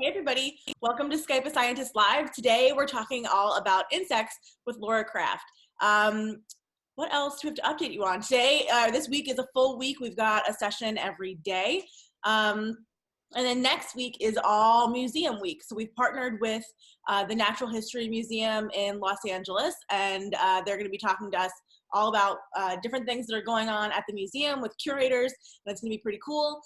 Hey everybody, welcome to Skype a Scientist Live. Today we're talking all about insects with Laura Kraft. What else do we have to update you on? Today, this week is a full week. We've got a session every day. And then next week is all museum week. So we've partnered with the Natural History Museum in Los Angeles, and they're gonna be talking to us all about different things that are going on at the museum with curators. That's gonna be pretty cool.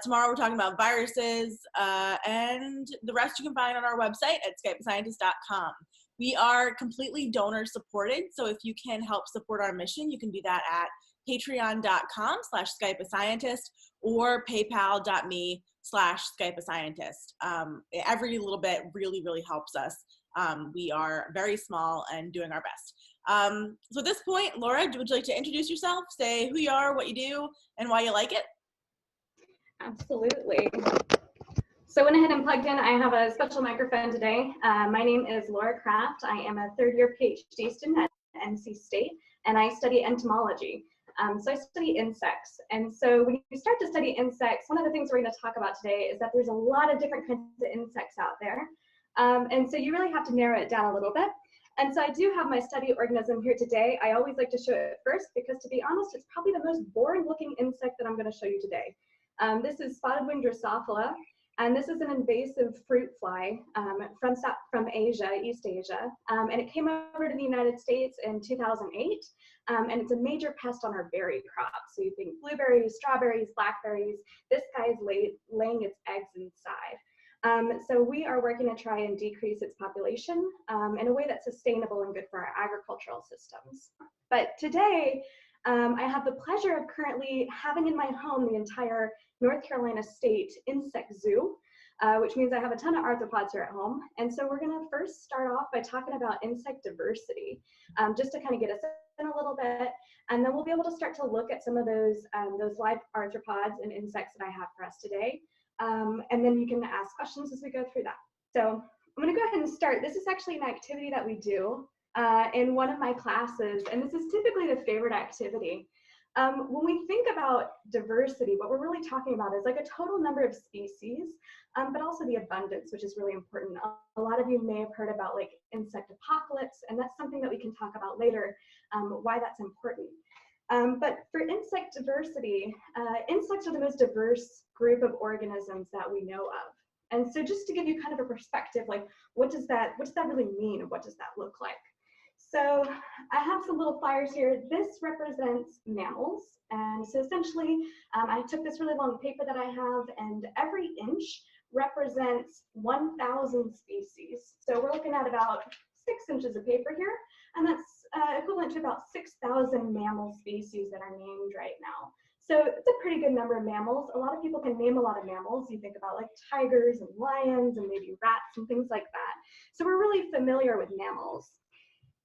Tomorrow we're talking about viruses, and the rest you can find on our website at skypeascientist.com. We are completely donor supported, so if you can help support our mission, you can do that at patreon.com/skypeascientist or paypal.me/skypeascientist. Every little bit really helps us. We are very small and doing our best. So at this point, Laura, would you like to introduce yourself, say who you are, what you do, and why you like it? Absolutely. So I went ahead and plugged in. I have a special microphone today. My name is Laura Kraft. I am a third-year PhD student at NC State, and I study entomology. So I study insects. And so when you start to study insects, one of the things we're going to talk about today is that there's a lot of different kinds of insects out there. And so you really have to narrow it down a little bit. And so I do have my study organism here today. I always like to show it first because, to be honest, it's probably the most boring-looking insect that I'm going to show you today. This is spotted-winged Drosophila, and this is an invasive fruit fly from Asia, East Asia, and it came over to the United States in 2008, and it's a major pest on our berry crops. So you think blueberries, strawberries, blackberries. This guy is laying its eggs inside. So we are working to try and decrease its population in a way that's sustainable and good for our agricultural systems. But today, I have the pleasure of currently having in my home the entire North Carolina State Insect Zoo, which means I have a ton of arthropods here at home. And so we're gonna first start off by talking about insect diversity, just to kind of get us in a little bit. And then we'll be able to start to look at some of those live arthropods and insects that I have for us today. And then you can ask questions as we go through that. So I'm gonna go ahead and start. This is actually an activity that we do in one of my classes, and this is typically the favorite activity. When we think about diversity, what we're really talking about is like a total number of species, but also the abundance, which is really important. A lot of you may have heard about like insect apocalypse, and that's something that we can talk about later, why that's important. But for insect diversity, insects are the most diverse group of organisms that we know of. And so just to give you kind of a perspective, like what does that really mean, and what does that look like? So I have some little flyers here. This represents mammals. And so essentially, I took this really long paper that I have, and every inch represents 1,000 species. So we're looking at about 6 inches of paper here, and that's equivalent to about 6,000 mammal species that are named right now. So it's a pretty good number of mammals. A lot of people can name a lot of mammals. You think about like tigers and lions and maybe rats and things like that. So we're really familiar with mammals.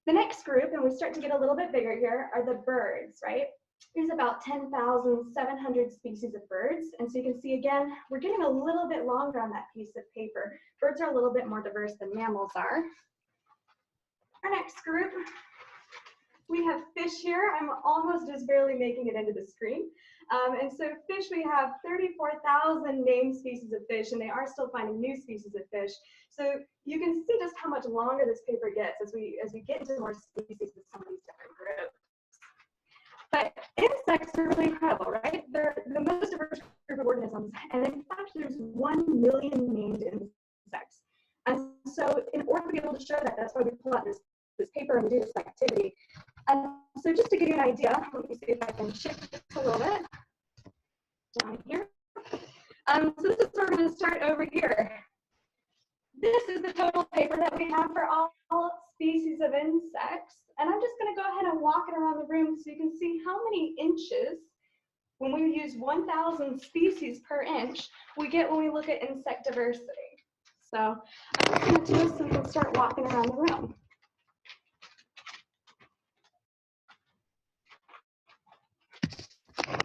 The next group, and we start to get a little bit bigger here, are the birds, right? There's about 10,700 species of birds. And so you can see, again, we're getting a little bit longer on that piece of paper. Birds are a little bit more diverse than mammals are. Our next group, we have fish here. I'm almost just barely making it into the screen. And so fish, we have 34,000 named species of fish, and they are still finding new species of fish. So you can see just how much longer this paper gets as we get into more species with some of these different groups. But insects are really incredible, right? They're the most diverse group of organisms, and in fact, there's 1 million named insects. And so in order to be able to show that, that's why we pull out this paper and we do this activity. And so just to give you an idea, let me see if I can shift this a little bit down here. So this is where we're going to start over here. This is the total paper that we have for all species of insects. And I'm just going to go ahead and walk it around the room so you can see how many inches, when we use 1,000 species per inch, we get when we look at insect diversity. So I'm just going to do this so we can start walking around the room.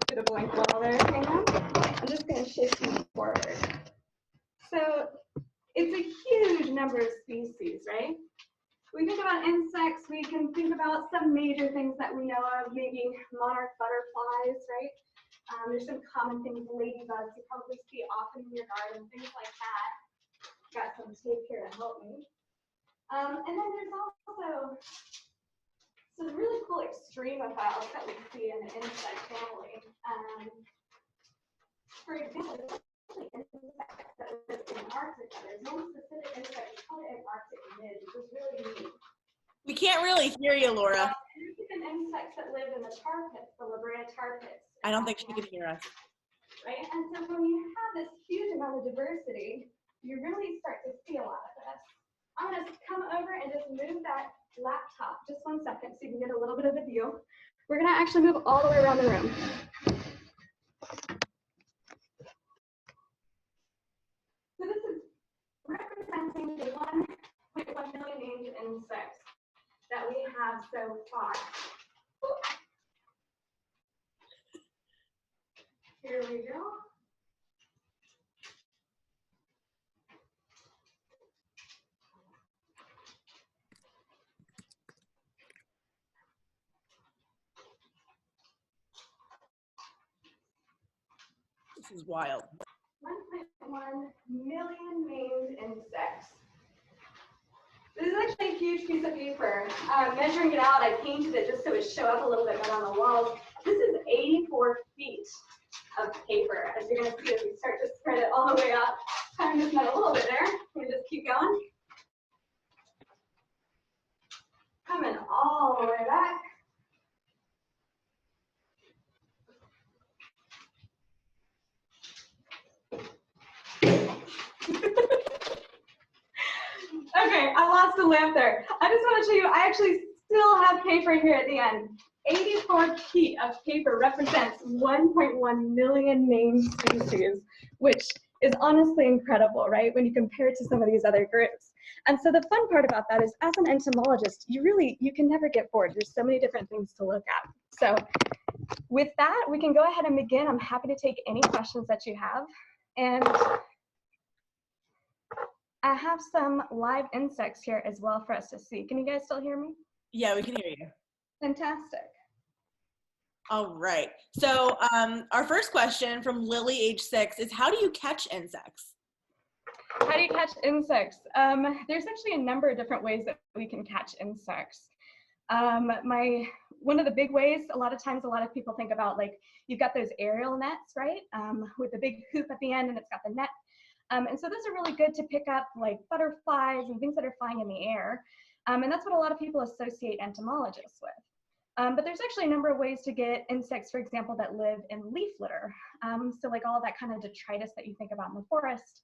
Bit of blank wall there, hang on. I'm just going to shift you forward. So it's a huge number of species, right? When we think about insects, we can think about some major things that we know of, maybe monarch butterflies, right? There's some common things, ladybugs, you probably see often in your garden, things like that. some tape here to help me. And then there's also some really cool extremophiles that we see in the insect family. For example, there's actually insects that live in Antarctica. There's one specific insect, we call it Arachnids, which is really neat. We can't really hear you, Laura. There's even insects that live in the tar pits, the La Brea tar pits. I don't think she can hear us. Right? And so when you have this huge amount of diversity, you really start to see a lot of this. I'm going to come over and just move that laptop just 1 second so you can get a little bit of a view. We're going to actually move all the way around the room. So this is representing the 1.1 million named insects that we have so far. Here we go. This is wild. 1.1 million named insects. This is actually a huge piece of paper. Measuring it out, I painted it just so it would show up a little bit better on the walls. This is 84 feet of paper, as you're going to see as we start to spread it all the way up. Time just went a little bit there. Let me just keep going. Coming all the way back. Okay, I lost the lamp there. I just want to show you, I actually still have paper here at the end. 84 feet of paper represents 1.1 million named species, which is honestly incredible, right? When you compare it to some of these other groups. And so the fun part about that is, as an entomologist, you can never get bored. There's so many different things to look at. So with that, we can go ahead and begin. I'm happy to take any questions that you have. And I have some live insects here as well for us to see. Can you guys still hear me? Yeah, we can hear you. Fantastic. All right. So our first question from Lily, age 6, is how do you catch insects? How do you catch insects? There's actually a number of different ways that we can catch insects. One of the big ways, a lot of times, a lot of people think about, like, you've got those aerial nets, right? With the big hoop at the end, and it's got the net. And so those are really good to pick up, like butterflies and things that are flying in the air. And that's what a lot of people associate entomologists with. But there's actually a number of ways to get insects, for example, that live in leaf litter. So like all that kind of detritus that you think about in the forest.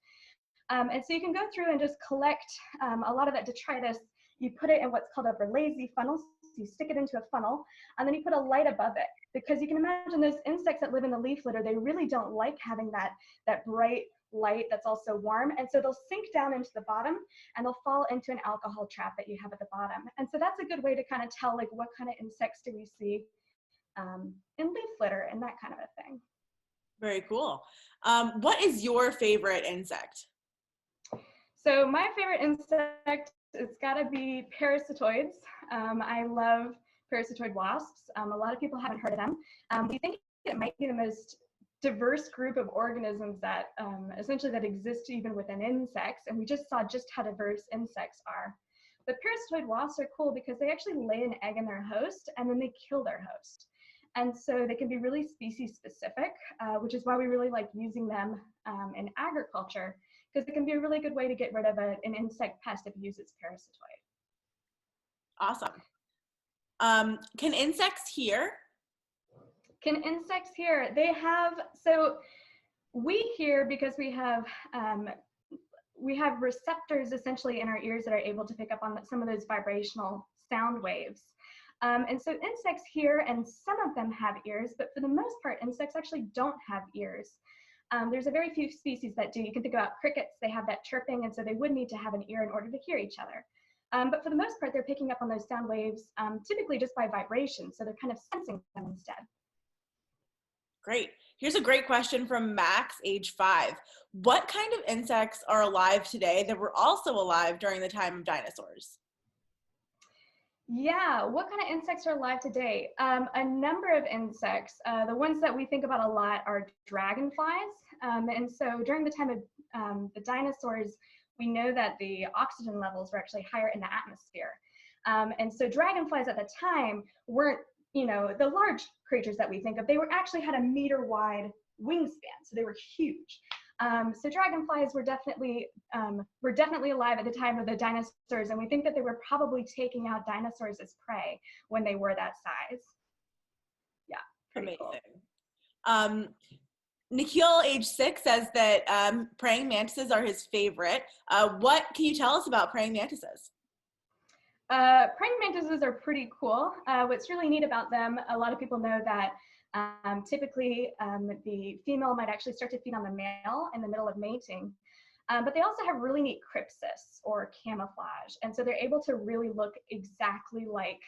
And so you can go through and just collect a lot of that detritus. You put it in what's called a Berlese funnel. So you stick it into a funnel, and then you put a light above it. Because you can imagine those insects that live in the leaf litter, they really don't like having that bright light that's also warm, and so they'll sink down into the bottom and they'll fall into an alcohol trap that you have at the bottom. And so that's a good way to kind of tell, like, what kind of insects do we see in leaf litter and that kind of a thing. Very cool. What is your favorite insect? So my favorite insect, it's got to be parasitoids. I love parasitoid wasps. A lot of people haven't heard of them. We think it might be the most diverse group of organisms that essentially that exist even within insects, and we just saw just how diverse insects are. But parasitoid wasps are cool because they actually lay an egg in their host and then they kill their host. And so they can be really species specific, which is why we really like using them in agriculture, because it can be a really good way to get rid of an insect pest if you use its parasitoid. Awesome. Can insects hear? Can insects hear? They have, so we hear because we have receptors essentially in our ears that are able to pick up on some of those vibrational sound waves. And so insects hear, and some of them have ears, but for the most part, insects actually don't have ears. There's a very few species that do. You can think about crickets, they have that chirping, and so they would need to have an ear in order to hear each other. But for the most part, they're picking up on those sound waves, typically just by vibration, so they're kind of sensing them instead. Great. Here's a great question from Max, age 5. What kind of insects are alive today that were also alive during the time of dinosaurs? Yeah, what kind of insects are alive today? A number of insects. The ones that we think about a lot are dragonflies. And so during the time of the dinosaurs, we know that the oxygen levels were actually higher in the atmosphere. And so dragonflies at the time weren't, the large creatures that we think of. They were actually had a meter wide wingspan, so they were huge. So dragonflies were definitely alive at the time of the dinosaurs, and we think that they were probably taking out dinosaurs as prey when they were that size. Yeah, pretty amazing. Cool. Nikhil, age 6, says that praying mantises are his favorite. What can you tell us about praying mantises? Praying mantises are pretty cool. What's really neat about them, a lot of people know that typically the female might actually start to feed on the male in the middle of mating, but they also have really neat crypsis or camouflage. And so they're able to really look exactly like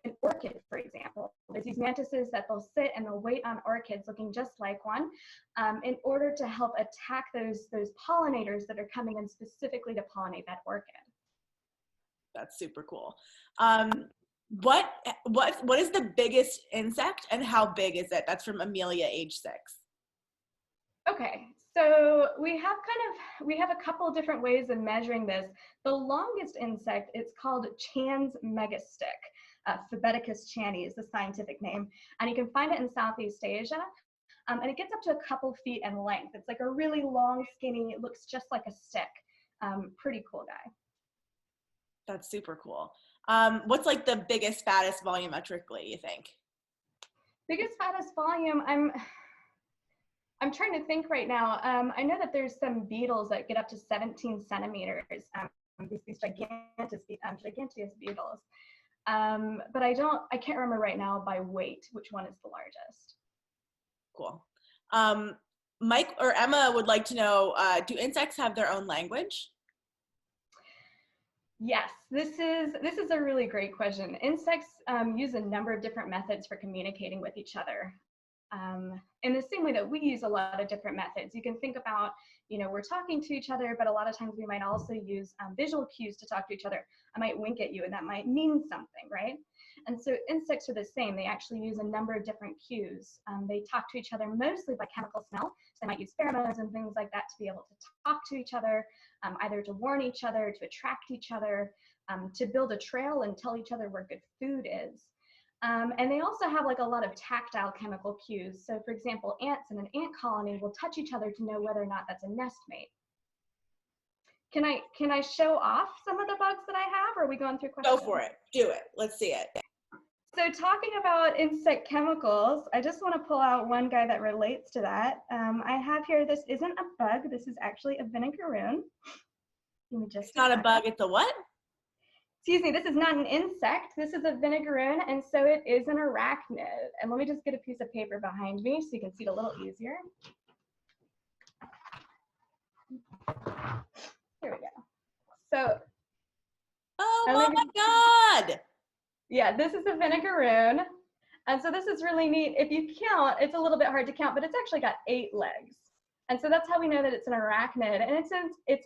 an orchid, for example. There's these mantises that they'll sit and they'll wait on orchids looking just like one in order to help attack those pollinators that are coming in specifically to pollinate that orchid. That's super cool. What is the biggest insect and how big is it? That's from Amelia, age 6. Okay, so we have a couple different ways of measuring this. The longest insect, it's called Chan's megastick. Phobeticus chani is the scientific name, and you can find it in Southeast Asia. And it gets up to a couple feet in length. It's like a really long, skinny, it looks just like a stick. Pretty cool guy. That's super cool. What's like the biggest, fattest volumetrically, you think? Biggest, fattest volume, I'm trying to think right now. I know that there's some beetles that get up to 17 centimeters, these giganteous beetles. But I can't remember right now by weight which one is the largest. Cool. Mike or Emma would like to know, do insects have their own language? Yes, this is a really great question. Insects use a number of different methods for communicating with each other. In the same way that we use a lot of different methods. You can think about, we're talking to each other, but a lot of times we might also use visual cues to talk to each other. I might wink at you and that might mean something, right? And so insects are the same. They actually use a number of different cues. They talk to each other mostly by chemical smell. So they might use pheromones and things like that to be able to talk to each other, either to warn each other, to attract each other, to build a trail and tell each other where good food is. And they also have like a lot of tactile chemical cues. So for example, ants in an ant colony will touch each other to know whether or not that's a nest mate. Can I show off some of the bugs that I have, or are we going through questions? Go for it. Do it. Let's see it. So talking about insect chemicals, I just want to pull out one guy that relates to that. I have here, this isn't a bug. This is actually a vinegaroon. It's not a bug, it's a what? Excuse me, this is not an insect. This is a vinegaroon, and so it is an arachnid. And let me just get a piece of paper behind me so you can see it a little easier. Here we go. So, oh my God! Yeah, this is a vinegaroon. And so this is really neat. If you count, it's a little bit hard to count, but it's actually got 8 legs. And so that's how we know that it's an arachnid, and it's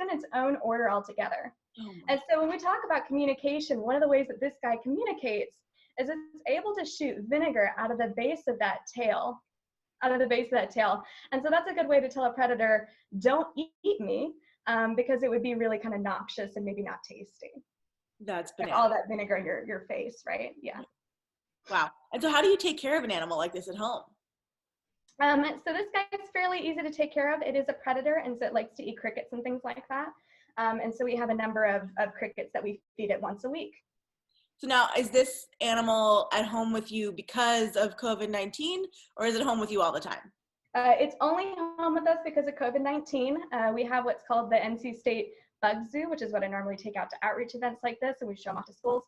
in its own order altogether. Oh, and so when we talk about communication, one of the ways that this guy communicates is it's able to shoot vinegar out of the base of that tail, And so that's a good way to tell a predator, don't eat me, because it would be really kind of noxious and maybe not tasty. That's bananas. All that vinegar in your face, right? Yeah. Wow. And so how do you take care of an animal like this at home? So this guy is fairly easy to take care of. It is a predator, and so it likes to eat crickets and things like that. And so we have a number of crickets that we feed it once a week. So now, is this animal at home with you because of COVID-19, or is it home with you all the time? It's only home with us because of COVID-19. We have what's called the NC State Bug Zoo, which is what I normally take out to outreach events like this, and we show them off to schools.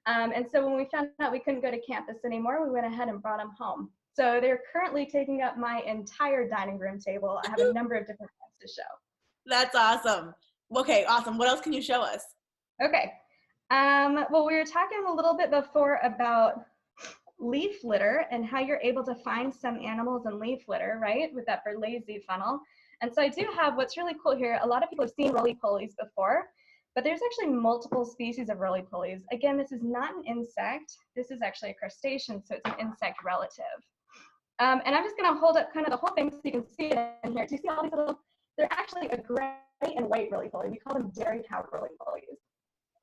And so when we found out we couldn't go to campus anymore, we went ahead and brought them home. So they're currently taking up my entire dining room table. I have a number of different things to show. That's awesome. Okay, awesome. What else can you show us? Okay. Well, we were talking a little bit before about leaf litter and how you're able to find some animals in leaf litter, right, with that Berlese funnel. And so I do have what's really cool here. A lot of people have seen roly-polies before, but there's actually multiple species of roly-polies. Again, this is not an insect. This is actually a crustacean, so it's an insect relative. And I'm just going to hold up kind of the whole thing so you can see it in here. Do you see all these little They're actually a gray and white roly-poly. We call them dairy cow roly-polies.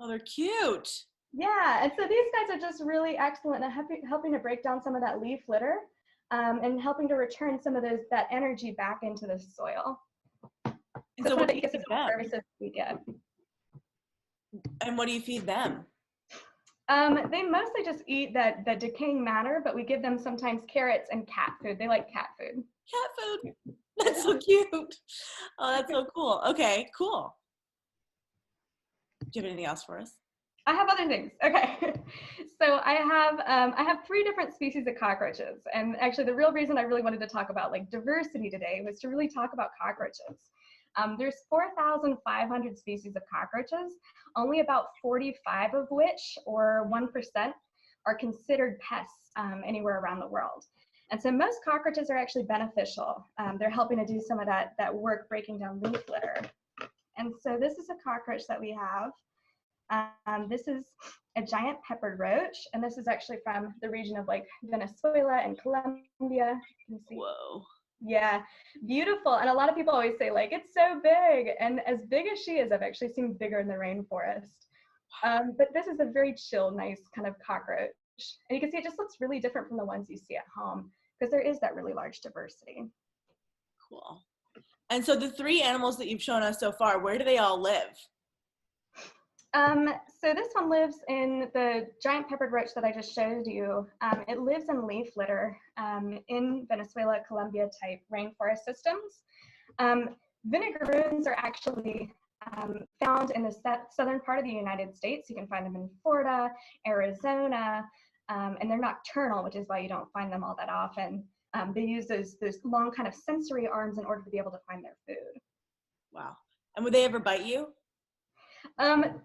Oh, they're cute. Yeah, and so these guys are just really excellent at helping to break down some of that leaf litter and helping to return some of that energy back into the soil. And So so one what of do the you feed ecosystem them? services we get. And what do you feed them? They mostly just eat that decaying matter, but we give them sometimes carrots and cat food. They like cat food. Cat food. That's so cute. Oh, that's so cool. Okay, cool. Do you have anything else for us? I have other things. Okay, so I have 3 different species of cockroaches, and actually the real reason I really wanted to talk about like diversity today was to really talk about cockroaches. There's 4,500 species of cockroaches, only about 45 of which, or 1%, are considered pests anywhere around the world. And so most cockroaches are actually beneficial. They're helping to do some of that work breaking down leaf litter. And so this is a cockroach that we have. This is a giant peppered roach, and this is actually from the region of like Venezuela and Colombia. You can see. Whoa. Yeah, beautiful. And a lot of people always say like, it's so big. And as big as she is, I've actually seen bigger in the rainforest. But this is a very chill, nice kind of cockroach. And you can see it just looks really different from the ones you see at home because there is that really large diversity. Cool. And so the 3 animals that you've shown us so far, where do they all live? So this one lives in the giant peppered roach that I just showed you. It lives in leaf litter in Venezuela, Colombia type rainforest systems. Vinegaroons are actually found in the southern part of the United States. You can find them in Florida, Arizona, and they're nocturnal, which is why you don't find them all that often. They use those long kind of sensory arms in order to be able to find their food. Wow. And would they ever bite you?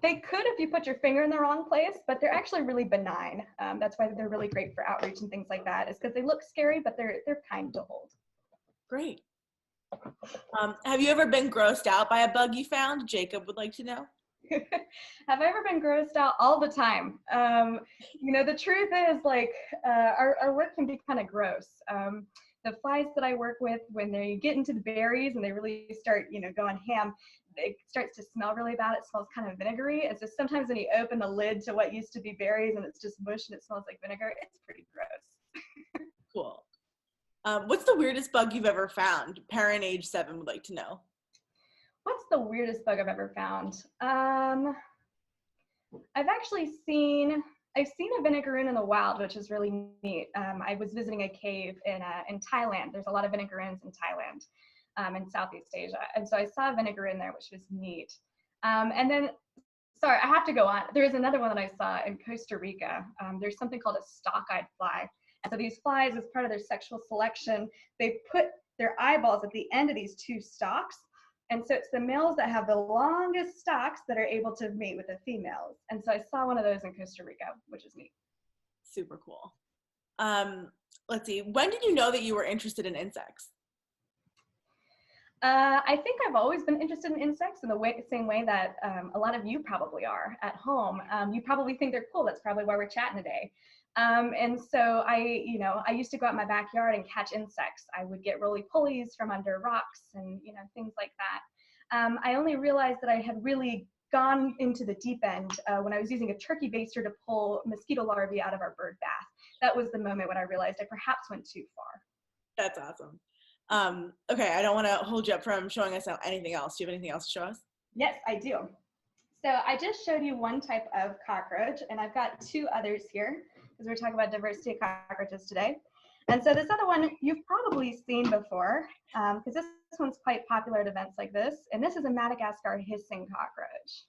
They could if you put your finger in the wrong place, but they're actually really benign. That's why they're really great for outreach and things like that, is because they look scary, but they're kind to hold. Great. Have you ever been grossed out by a bug you found? Jacob would like to know. Have I ever been grossed out? All the time. You know, the truth is like our work can be kind of gross. The flies that I work with, when they get into the berries and they really start, you know, going ham, it starts to smell really bad. It smells kind of vinegary. And so sometimes when you open the lid to what used to be berries and it's just mush and it smells like vinegar, it's pretty gross. Cool. What's the weirdest bug you've ever found? Parent age 7 would like to know. What's the weirdest bug I've ever found? I've actually seen a vinegaroon in the wild, which is really neat. I was visiting a cave in Thailand. There's a lot of vinegaroons in Thailand. In Southeast Asia. And so I saw a vinegaroon there, which was neat. And then, sorry, I have to go on. There's another one that I saw in Costa Rica. There's something called a stalk-eyed fly. And so these flies, as part of their sexual selection, they put their eyeballs at the end of these 2 stalks. And so it's the males that have the longest stalks that are able to mate with the females. And so I saw one of those in Costa Rica, which is neat. Super cool. Let's see, when did you know that you were interested in insects? I think I've always been interested in insects in the same way that a lot of you probably are at home. You probably think they're cool. That's probably why we're chatting today. And so I used to go out in my backyard and catch insects. I would get roly-polies from under rocks and, you know, things like that. I only realized that I had really gone into the deep end when I was using a turkey baster to pull mosquito larvae out of our bird bath. That was the moment when I realized I perhaps went too far. That's awesome. Okay, I don't want to hold you up from showing us anything else. Do you have anything else to show us? Yes, I do. So I just showed you one type of cockroach, and I've got 2 others here because we're talking about diversity of cockroaches today. And so this other one you've probably seen before because this one's quite popular at events like this. And this is a Madagascar hissing cockroach.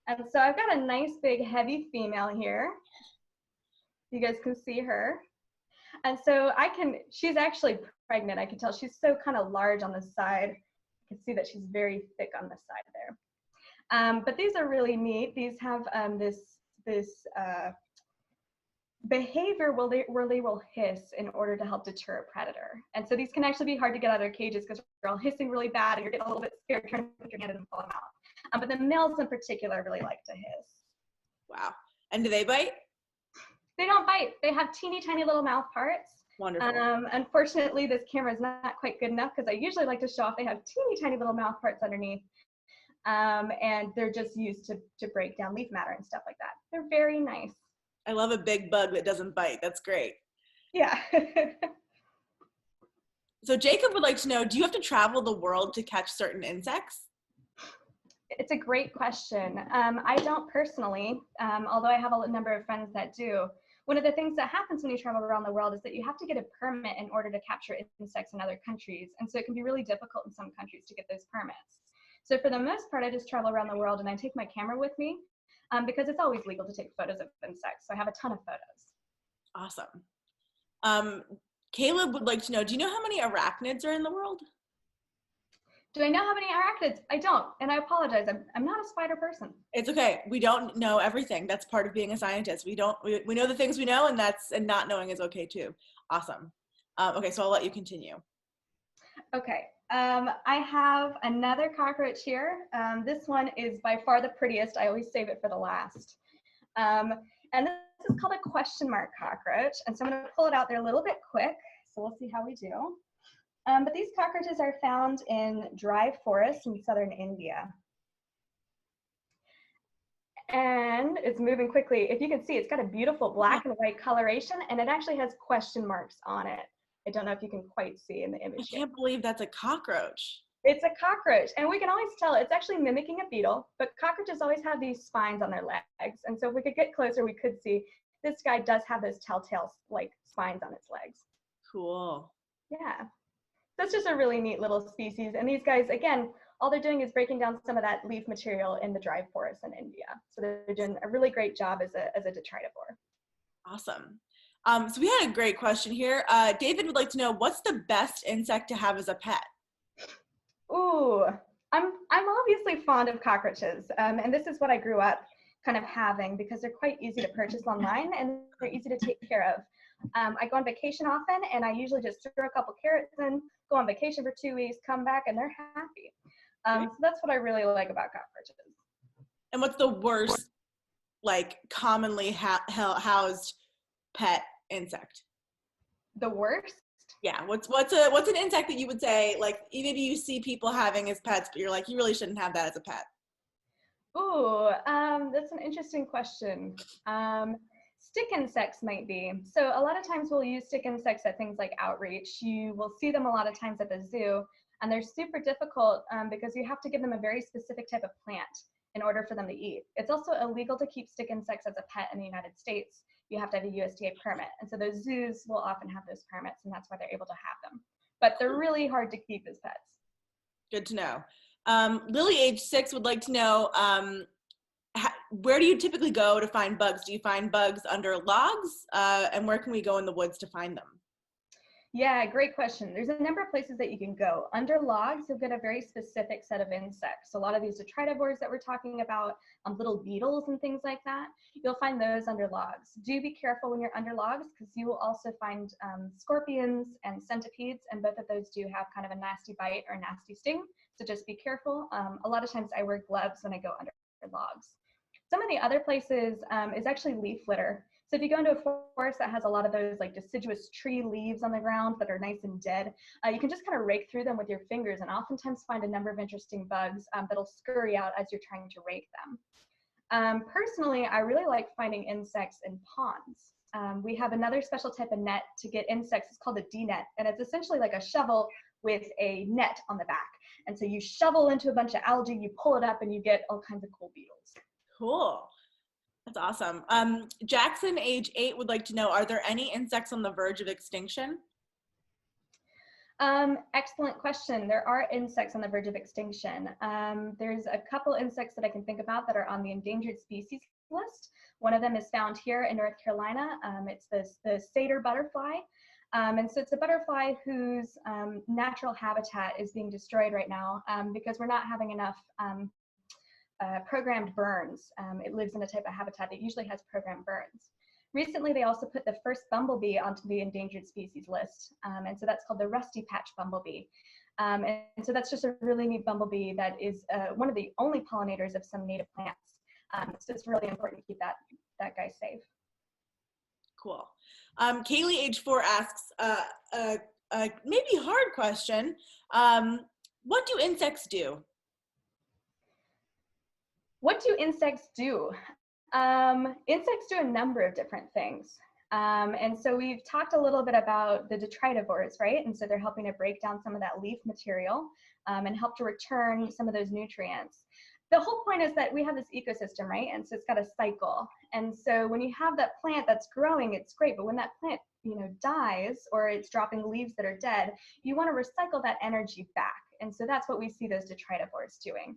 And so I've got a nice big heavy female here. You guys can see her. And so she's actually pregnant. I can tell she's so kind of large on the side. You can see that she's very thick on the side there. But these are really neat. These have this behavior where they will hiss in order to help deter a predator. And so these can actually be hard to get out of their cages because they're all hissing really bad and you're getting a little bit scared trying to put your hand in and pull them out. But the males in particular really like to hiss. Wow. And do they bite? They don't bite. They have teeny tiny little mouth parts. Wonderful. Unfortunately, this camera is not quite good enough because I usually like to show off they have teeny tiny little mouth parts underneath. And they're just used to break down leaf matter and stuff like that. They're very nice. I love a big bug that doesn't bite. That's great. Yeah. So Jacob would like to know, do you have to travel the world to catch certain insects? It's a great question. I don't personally, although I have a number of friends that do. One of the things that happens when you travel around the world is that you have to get a permit in order to capture insects in other countries. And so it can be really difficult in some countries to get those permits. So for the most part, I just travel around the world and I take my camera with me because it's always legal to take photos of insects. So I have a ton of photos. Awesome. Caleb would like to know, do you know how many arachnids are in the world? Do I know how many arachnids? I don't, and I apologize. I'm not a spider person. It's okay. We don't know everything. That's part of being a scientist. We know the things we know, and not knowing is okay too. Awesome. Okay, so I'll let you continue. Okay. I have another cockroach here. This one is by far the prettiest. I always save it for the last. And this is called a question mark cockroach. And so I'm going to pull it out there a little bit quick. So we'll see how we do. But these cockroaches are found in dry forests in southern India. And it's moving quickly. If you can see, it's got a beautiful black and white coloration, and it actually has question marks on it. I don't know if you can quite see in the image. I can't believe that's a cockroach. It's a cockroach, and we can always tell it's actually mimicking a beetle, but cockroaches always have these spines on their legs. And so if we could get closer, we could see this guy does have those telltale like spines on its legs. Cool. Yeah. That's just a really neat little species. And these guys, again, all they're doing is breaking down some of that leaf material in the dry forests in India. So they're doing a really great job as a detritivore. Awesome. So we had a great question here. David would like to know, what's the best insect to have as a pet? Ooh, I'm obviously fond of cockroaches. And this is what I grew up kind of having because they're quite easy to purchase online and they're easy to take care of. I go on vacation often and I usually just throw a couple carrots in, go on vacation for 2 weeks, come back and they're happy. So that's what I really like about cockroaches. And what's the worst, like, commonly housed pet insect? The worst? Yeah, what's an insect that you would say, like, maybe you see people having as pets, but you're like, you really shouldn't have that as a pet? Ooh, that's an interesting question. Stick insects might be. So a lot of times we'll use stick insects at things like outreach. You will see them a lot of times at the zoo, and they're super difficult because you have to give them a very specific type of plant in order for them to eat. It's also illegal to keep stick insects as a pet in the United States. You have to have a USDA permit. And so those zoos will often have those permits, and that's why they're able to have them. But they're really hard to keep as pets. Good to know. Lily, age 6, would like to know, where do you typically go to find bugs? Do you find bugs under logs? And where can we go in the woods to find them? Yeah, great question. There's a number of places that you can go. Under logs, you'll get a very specific set of insects. A lot of these detritivores that we're talking about, little beetles and things like that, you'll find those under logs. Do be careful when you're under logs because you will also find scorpions and centipedes, and both of those do have kind of a nasty bite or a nasty sting. So just be careful. A lot of times I wear gloves when I go under logs. Some of the other places is actually leaf litter. So if you go into a forest that has a lot of those like deciduous tree leaves on the ground that are nice and dead, you can just kind of rake through them with your fingers and oftentimes find a number of interesting bugs that'll scurry out as you're trying to rake them. Personally, I really like finding insects in ponds. We have another special type of net to get insects. It's called a D-net, and it's essentially like a shovel with a net on the back. And so you shovel into a bunch of algae, you pull it up, and you get all kinds of cool beetles. Cool. That's awesome. Jackson, age 8, would like to know, are there any insects on the verge of extinction? Excellent question. There are insects on the verge of extinction. There's a couple insects that I can think about that are on the endangered species list. One of them is found here in North Carolina. It's the satyr butterfly. And so it's a butterfly whose natural habitat is being destroyed right now because we're not having enough programmed burns. It lives in a type of habitat that usually has programmed burns. Recently, they also put the first bumblebee onto the endangered species list. And so that's called the rusty patch bumblebee. And so that's just a really neat bumblebee that is one of the only pollinators of some native plants. So it's really important to keep that guy safe. Cool. Kaylee, age 4, asks maybe hard question. What do insects do? What do insects do? Insects do a number of different things. And so we've talked a little bit about the detritivores, right? And so they're helping to break down some of that leaf material and help to return some of those nutrients. The whole point is that we have this ecosystem, right? And so it's got a cycle. And so when you have that plant that's growing, it's great. But when that plant, dies or it's dropping leaves that are dead, you want to recycle that energy back. And so that's what we see those detritivores doing.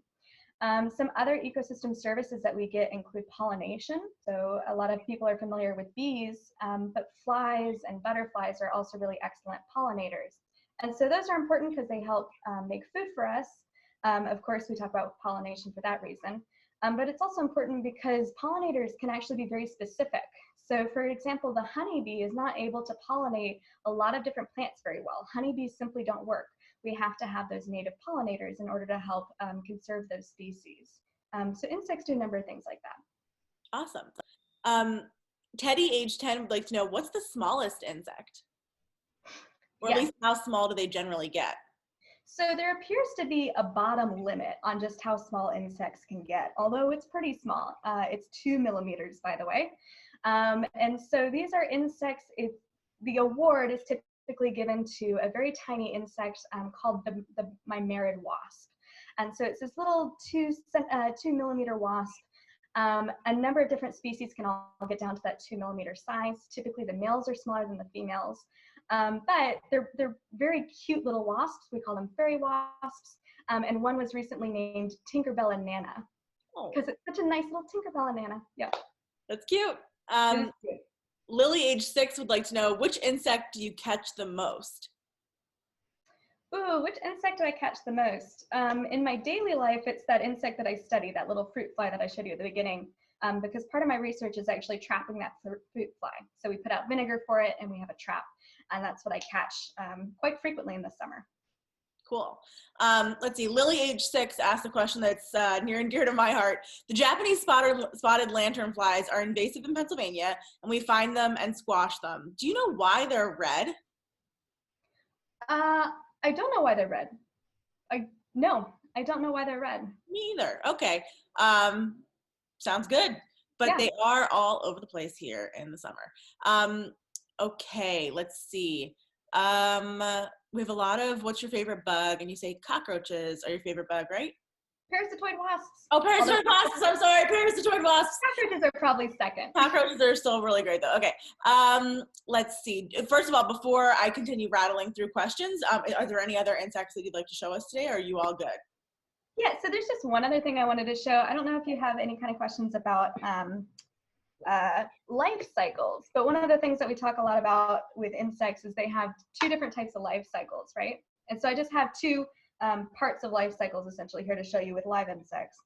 Some other ecosystem services that we get include pollination. So a lot of people are familiar with bees, but flies and butterflies are also really excellent pollinators. And so those are important because they help make food for us. Of course, we talk about pollination for that reason. But it's also important because pollinators can actually be very specific. So for example, the honeybee is not able to pollinate a lot of different plants very well. Honeybees simply don't work. We have to have those native pollinators in order to help conserve those species. So insects do a number of things like that. Awesome. Teddy, age 10, would like to know, what's the smallest insect? Or at least how small do they generally get? So there appears to be a bottom limit on just how small insects can get, although it's pretty small. It's 2 millimeters, by the way. And so these are insects. The award is typically given to a very tiny insect called the mymerid wasp. And so it's this little 2 millimeter wasp. A number of different species can all get down to that 2 millimeter size. Typically the males are smaller than the females. But they're very cute little wasps. We call them fairy wasps. And one was recently named Tinkerbella Nana because it's such a nice little Tinkerbella Nana. Yeah. That's cute. Lily, age 6, would like to know, which insect do you catch the most? Ooh, which insect do I catch the most? In my daily life, it's that insect that I study, that little fruit fly that I showed you at the beginning, because part of my research is actually trapping that fruit fly. So we put out vinegar for it and we have a trap, and that's what I catch quite frequently in the summer. Cool. Let's see, Lily, age 6, asked a question that's near and dear to my heart. The Japanese spotted lanternflies are invasive in Pennsylvania, and we find them and squash them. Do you know why they're red? I don't know why they're red. No, I don't know why they're red. Me either. Okay. Sounds good. But they are all over the place here in the summer. Okay, let's see. We have a lot of, what's your favorite bug? And you say cockroaches are your favorite bug, right? Parasitoid wasps. Oh, parasitoid wasps. I'm sorry, parasitoid wasps. Cockroaches are probably second. Cockroaches are still really great though. Okay. Let's see. First of all, before I continue rattling through questions, are there any other insects that you'd like to show us today, or are you all good? Yeah, so there's just one other thing I wanted to show. I don't know if you have any kind of questions about life cycles, but one of the things that we talk a lot about with insects is they have 2 different types of life cycles, right? And so I just have 2 parts of life cycles essentially here to show you with live insects.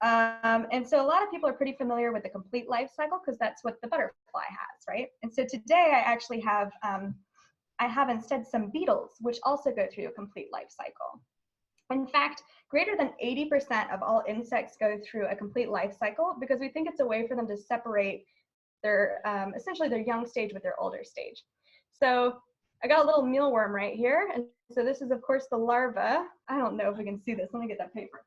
And so a lot of people are pretty familiar with the complete life cycle because that's what the butterfly has, right? And so today I actually have, instead some beetles, which also go through a complete life cycle. In fact, greater than 80% of all insects go through a complete life cycle because we think it's a way for them to separate their, essentially their young stage with their older stage. So I got a little mealworm right here. And so this is, of course, the larva. I don't know if we can see this. Let me get that paper.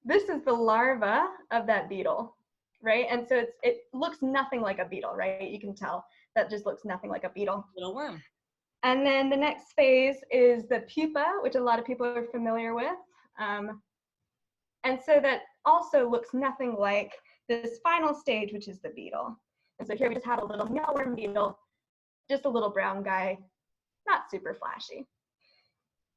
This is the larva of that beetle, right? And so it looks nothing like a beetle, right? You can tell that just looks nothing like a beetle. Little worm. And then the next phase is the pupa, which a lot of people are familiar with. And so that also looks nothing like this final stage, which is the beetle. And so here we just have a little mealworm beetle, just a little brown guy, not super flashy.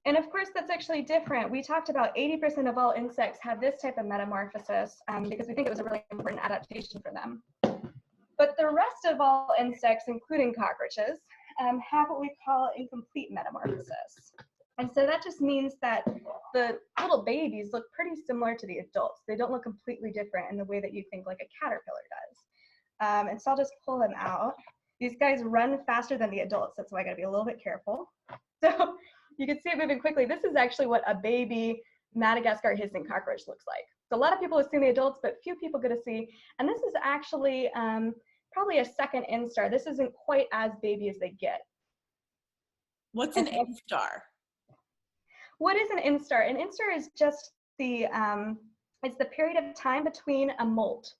And of course, that's actually different. We talked about 80% of all insects have this type of metamorphosis because we think it was a really important adaptation for them. But the rest of all insects, including cockroaches, have what we call incomplete metamorphosis. And so that just means that the little babies look pretty similar to the adults. They don't look completely different in the way that you think like a caterpillar does. And so I'll just pull them out. These guys run faster than the adults. That's why I gotta be a little bit careful. So you can see it moving quickly. This is actually what a baby Madagascar hissing cockroach looks like. So a lot of people have seen the adults, but few people get to see. And this is actually probably a second instar. This isn't quite as baby as they get. What's an instar? What is an instar? An instar is just the, it's the period of time between a molt.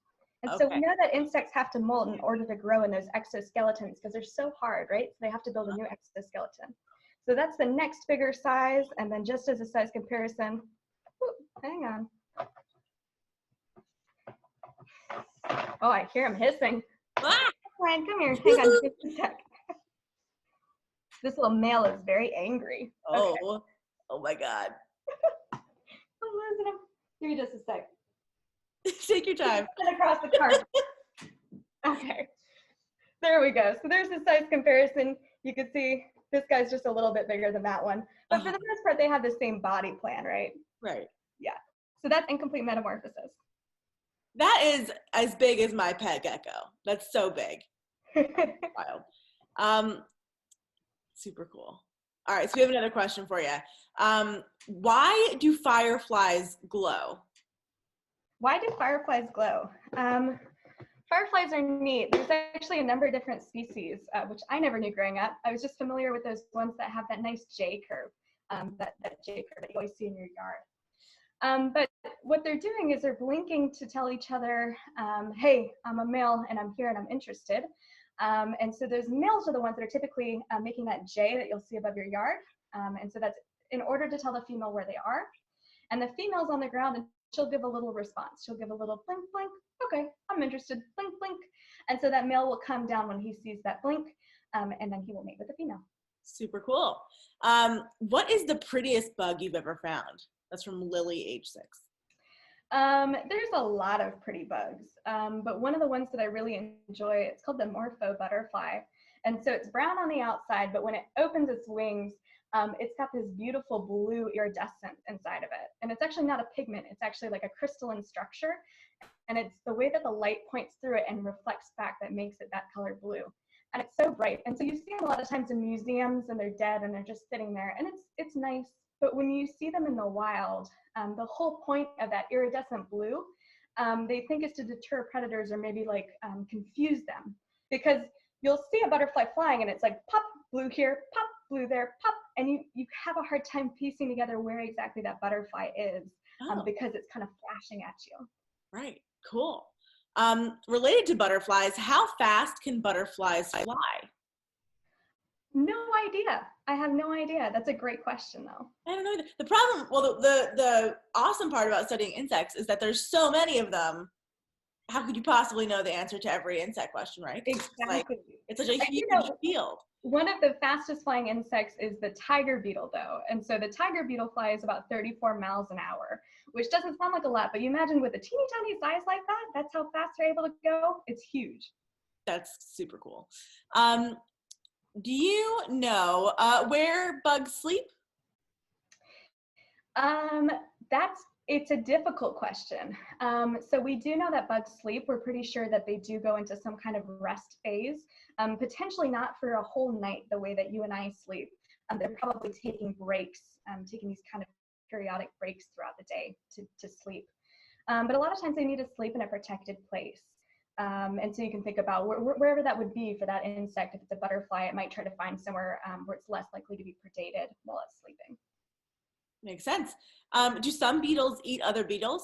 And so we know that insects have to molt in order to grow in those exoskeletons because they're so hard, right? So they have to build a new exoskeleton. So that's the next bigger size. And then just as a size comparison, hang on. Oh, I hear him hissing. Ah! Ryan, come here. Hang on just a sec. This little male is very angry. Oh, okay. Oh my God. I'm losing him. Give me just a sec. Take your time. Across the cart. Okay. There we go. So there's the size comparison. You can see this guy's just a little bit bigger than that one. But for the most part, they have the same body plan, right? Right. Yeah. So that's incomplete metamorphosis. That is as big as my pet gecko. That's so big. Wild. Super cool. All right, so we have another question for you. Why do fireflies glow? Why do fireflies glow? Fireflies are neat. There's actually a number of different species, which I never knew growing up. I was just familiar with those ones that have that nice J curve, that J curve that you always see in your yard. But what they're doing is they're blinking to tell each other, hey, I'm a male and I'm here and I'm interested. And so those males are the ones that are typically making that J that you'll see above your yard. And so that's in order to tell the female where they are. And the female's on the ground and she'll give a little response. She'll give a little blink, blink. Okay, I'm interested, blink, blink. And so that male will come down when he sees that blink, and then he will mate with the female. Super cool. What is the prettiest bug you've ever found? That's from Lily, age 6. There's a lot of pretty bugs, but one of the ones that I really enjoy, it's called the morpho butterfly. And so it's brown on the outside, but when it opens its wings, it's got this beautiful blue iridescence inside of it. And it's actually not a pigment, it's actually like a crystalline structure. And it's the way that the light points through it and reflects back that makes it that color blue. And it's so bright. And so you see them a lot of times in museums and they're dead and they're just sitting there. And it's nice. But when you see them in the wild, the whole point of that iridescent blue, they think is to deter predators or maybe like confuse them. Because you'll see a butterfly flying and it's like pop, blue here, pop, blue there, pop. And you have a hard time piecing together where exactly that butterfly is because it's kind of flashing at you. Right. Cool. Related to butterflies, how fast can butterflies fly? No idea. I have no idea. That's a great question, though. I don't know. The problem, well, the awesome part about studying insects is that there's so many of them. How could you possibly know the answer to every insect question, right? Exactly. It's such a huge field. One of the fastest flying insects is the tiger beetle, though. And so the tiger beetle flies about 34 miles an hour, which doesn't sound like a lot, but you imagine with a teeny tiny size like that, that's how fast they're able to go. It's huge. That's super cool. Do you know where bugs sleep? It's a difficult question. So we do know that bugs sleep. We're pretty sure that they do go into some kind of rest phase, potentially not for a whole night the way that you and I sleep. They're probably taking breaks, taking these kind of periodic breaks throughout the day to sleep. But a lot of times they need to sleep in a protected place. And so you can think about wherever that would be for that insect. If it's a butterfly, it might try to find somewhere where it's less likely to be predated while it's sleeping. Makes sense. Do some beetles eat other beetles?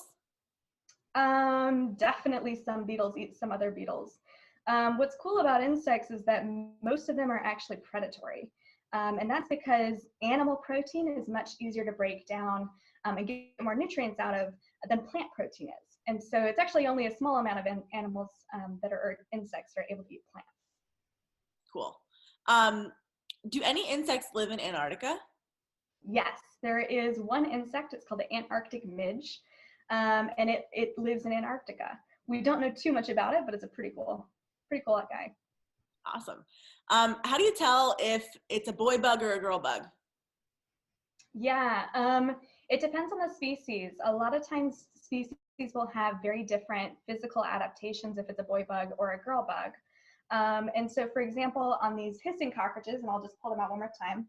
Definitely some beetles eat some other beetles. What's cool about insects is that most of them are actually predatory. And that's because animal protein is much easier to break down and get more nutrients out of than plant protein is. And so it's actually only a small amount of animals or insects that are able to eat plants. Cool. Do any insects live in Antarctica? Yes, there is one insect. It's called the Antarctic midge, and it lives in Antarctica. We don't know too much about it, but it's a pretty cool guy. Awesome. How do you tell if it's a boy bug or a girl bug? Yeah, it depends on the species. A lot of times species will have very different physical adaptations if it's a boy bug or a girl bug. And so, for example, on these hissing cockroaches, and I'll just pull them out one more time,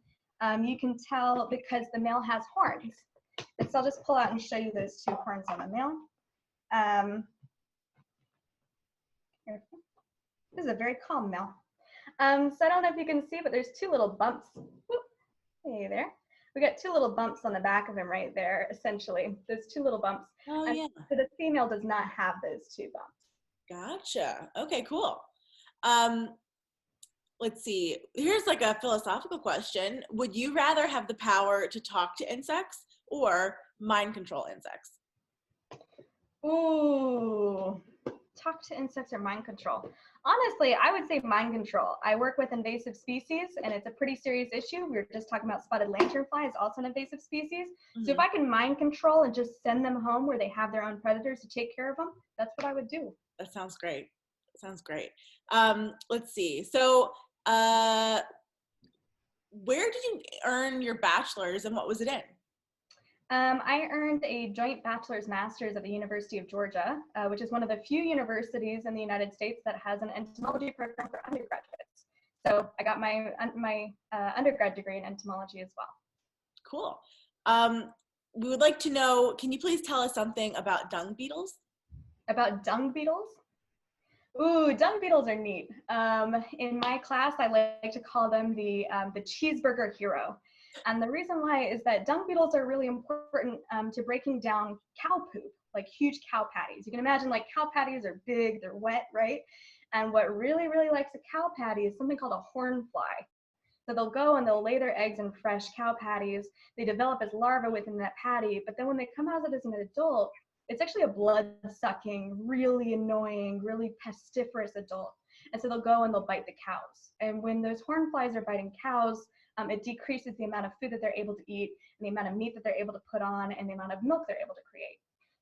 you can tell because the male has horns. And so I'll just pull out and show you those two horns on the male. This is a very calm male. So I don't know if you can see, but there's two little bumps. Whoop. Hey there. We got two little bumps on the back of him right there, essentially. Those two little bumps. Oh, and yeah. So the female does not have those two bumps. Gotcha. Okay, cool. Let's see. Here's like a philosophical question. Would you rather have the power to talk to insects or mind control insects? Ooh, talk to insects or mind control. Honestly, I would say mind control. I work with invasive species, and it's a pretty serious issue. We were just talking about spotted lanternfly, it's also an invasive species. So if I can mind control and just send them home where they have their own predators to take care of them, that's what I would do. That sounds great. Sounds great. Let's see. So, where did you earn your bachelor's and what was it in? I earned a joint bachelor's master's at the University of Georgia, which is one of the few universities in the United States that has an entomology program for undergraduates. So I got my undergrad degree in entomology as well. Cool. We would like to know, can you please tell us something about dung beetles? About dung beetles? Ooh, dung beetles are neat. In my class, I like to call them the cheeseburger hero. And the reason why is that dung beetles are really important to breaking down cow poop, like huge cow patties. You can imagine like cow patties are big, they're wet, right? And what really, really likes a cow patty is something called a horn fly. So they'll go and they'll lay their eggs in fresh cow patties. They develop as larvae within that patty, but then when they come out as an adult, it's actually a blood-sucking, really annoying, really pestiferous adult. And so they'll go and they'll bite the cows. And when those horn flies are biting cows, it decreases the amount of food that they're able to eat, and the amount of meat that they're able to put on, and the amount of milk they're able to create.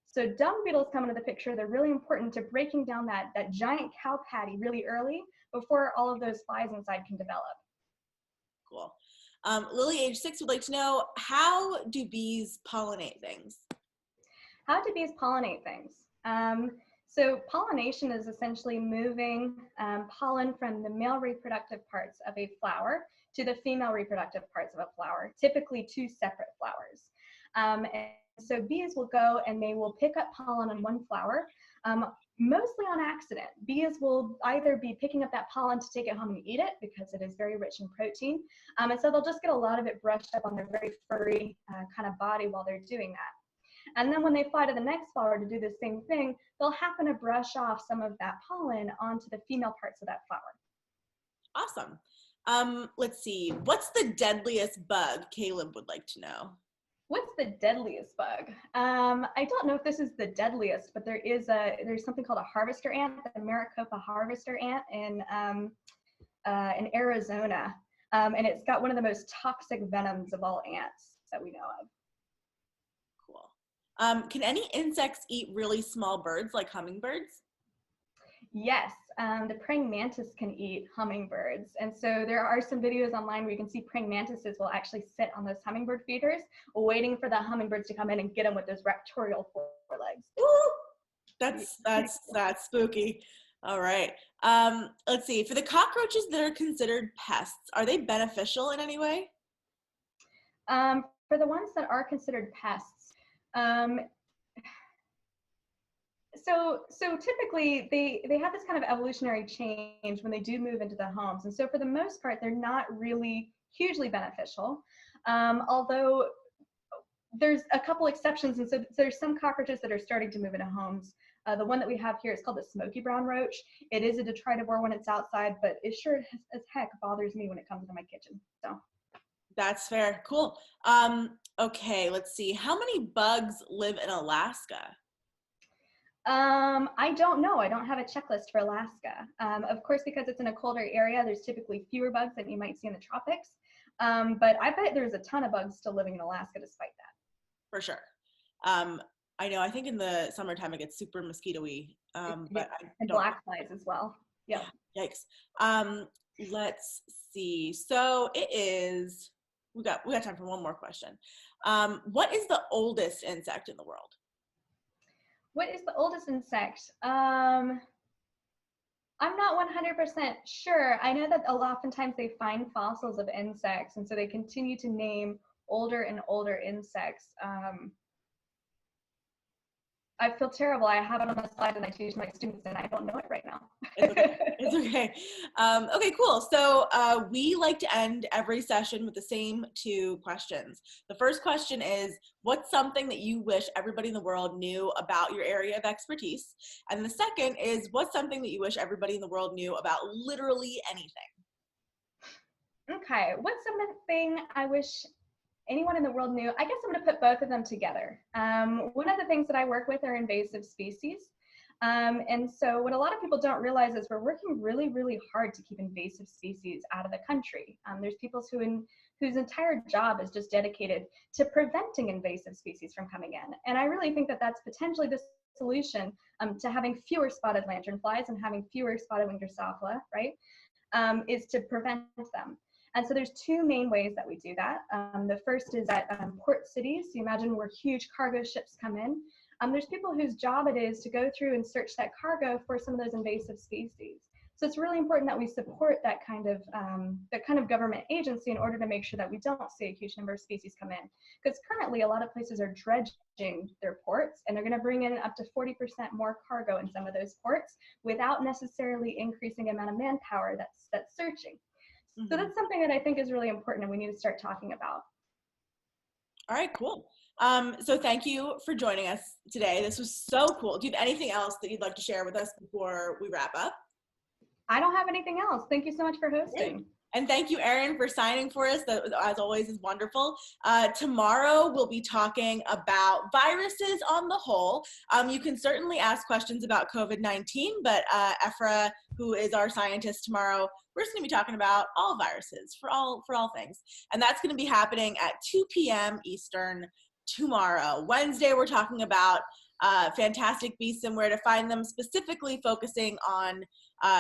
So dung beetles come into the picture. They're really important to breaking down that giant cow patty really early before all of those flies inside can develop. Cool. Lily, age 6, would like to know, how do bees pollinate things? How do bees pollinate things? So pollination is essentially moving pollen from the male reproductive parts of a flower to the female reproductive parts of a flower, typically two separate flowers. And so bees will go and they will pick up pollen on one flower, mostly on accident. Bees will either be picking up that pollen to take it home and eat it because it is very rich in protein. And so they'll just get a lot of it brushed up on their very furry kind of body while they're doing that. And then when they fly to the next flower to do the same thing, they'll happen to brush off some of that pollen onto the female parts of that flower. Awesome. Let's see. What's the deadliest bug? Caleb would like to know. What's the deadliest bug? I don't know if this is the deadliest, but there's something called a harvester ant, the Maricopa harvester ant in Arizona, and it's got one of the most toxic venoms of all ants that we know of. Cool. Can any insects eat really small birds like hummingbirds? Yes, the praying mantis can eat hummingbirds. And so there are some videos online where you can see praying mantises will actually sit on those hummingbird feeders, waiting for the hummingbirds to come in and get them with those raptorial forelegs. Ooh, that's spooky. All right. Let's see. For the cockroaches that are considered pests, are they beneficial in any way? For the ones that are considered pests, so typically they have this kind of evolutionary change when they do move into the homes, and so for the most part they're not really hugely beneficial, although there's a couple exceptions, and so there's some cockroaches that are starting to move into homes. The one that we have here is called the smoky brown roach. It is a detritivore when it's outside, but it sure as heck bothers me when it comes into my kitchen. So that's fair. Cool. Okay, let's see. How many bugs live in Alaska? I don't know. I don't have a checklist for Alaska. Of course, because it's in a colder area, there's typically fewer bugs than you might see in the tropics. But I bet there's a ton of bugs still living in Alaska despite that. For sure. I know, I think in the summertime it gets super mosquito-y. But and black flies as well. Yeah. Yikes. Let's see. So it is, we got time for one more question. What is the oldest insect in the world? What is the oldest insect? I'm not 100% sure. I know that oftentimes they find fossils of insects, and so they continue to name older and older insects. I feel terrible. I have it on the slide and I teach my students and I don't know it right now. It's okay. It's okay. Okay, cool. So we like to end every session with the same two questions. The first question is, what's something that you wish everybody in the world knew about your area of expertise? And the second is, what's something that you wish everybody in the world knew about literally anything? Okay, what's something I wish anyone in the world knew? I guess I'm going to put both of them together. One of the things that I work with are invasive species. And so what a lot of people don't realize is we're working really, really hard to keep invasive species out of the country. There's people whose entire job is just dedicated to preventing invasive species from coming in. And I really think that that's potentially the solution to having fewer spotted lanternflies and having fewer spotted winged Drosophila, right, is to prevent them. And so there's two main ways that we do that. The first is at port cities. So you imagine where huge cargo ships come in. There's people whose job it is to go through and search that cargo for some of those invasive species. So it's really important that we support that kind of government agency in order to make sure that we don't see a huge number of species come in. Because currently a lot of places are dredging their ports and they're going to bring in up to 40% more cargo in some of those ports without necessarily increasing the amount of manpower that's searching. Mm-hmm. So that's something that I think is really important and we need to start talking about. All right, cool. So thank you for joining us today. This was so cool. Do you have anything else that you'd like to share with us before we wrap up? I don't have anything else. Thank you so much for hosting. Great. And thank you, Erin, for signing for us. That, as always, is wonderful. Tomorrow, we'll be talking about viruses on the whole. You can certainly ask questions about COVID-19, but Ephra, who is our scientist tomorrow, we're just going to be talking about all viruses for all things. And that's going to be happening at 2 p.m. Eastern tomorrow. Wednesday, we're talking about fantastic beasts and where to find them, specifically focusing on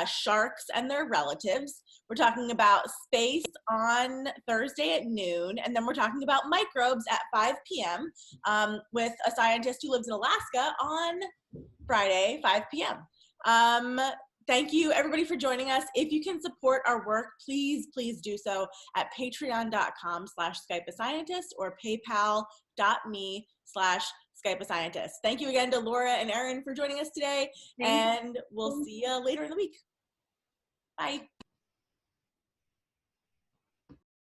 sharks and their relatives. We're talking about space on Thursday at noon, and then we're talking about microbes at 5 p.m. With a scientist who lives in Alaska on Friday, 5 p.m. Thank you, everybody, for joining us. If you can support our work, please do so at patreon.com/SkypeAScientist or paypal.me/SkypeAScientist. Thank you again to Laura and Erin for joining us today, and we'll see you later in the week. Bye.